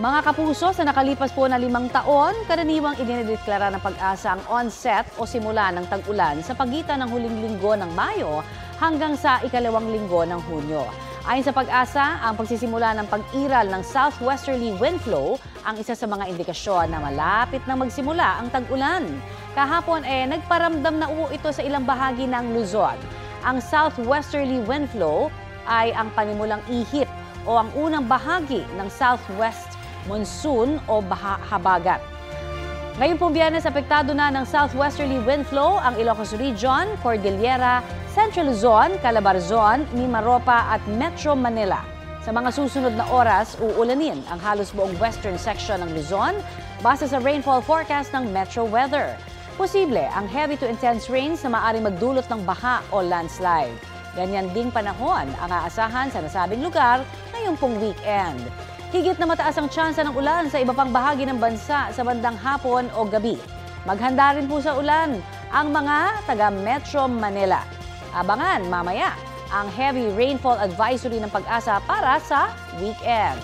Mga kapuso, sa nakalipas po na 5 taon, karaniwang idinideklara ng Pag-asa ang onset o simula ng tag-ulan sa pagitan ng huling linggo ng Mayo hanggang sa ikalawang linggo ng Hunyo. Ayon sa Pag-asa, ang pagsisimula ng pag-iral ng southwesterly wind flow ang isa sa mga indikasyon na malapit na magsimula ang tag-ulan. Kahapon nagparamdam na ito sa ilang bahagi ng Luzon. Ang southwesterly wind flow ay ang panimulang ihip o ang unang bahagi ng southwest monsoon o habagat. Ngayon pong Biyernes, apektado na ng southwesterly wind flow ang Ilocos Region, Cordillera, Central Luzon, Calabarzon, Mimaropa at Metro Manila. Sa mga susunod na oras, uulanin ang halos buong western section ng Luzon base sa rainfall forecast ng Metro Weather. Posible ang heavy to intense rains na maaaring magdulot ng baha o landslide. Ganyan ding panahon ang aasahan sa nasabing lugar ngayong pong weekend. Higit na mataas ang tsansa ng ulan sa iba pang bahagi ng bansa sa bandang hapon o gabi. Maghanda rin po sa ulan ang mga taga Metro Manila. Abangan mamaya ang heavy rainfall advisory ng Pag-asa para sa weekend.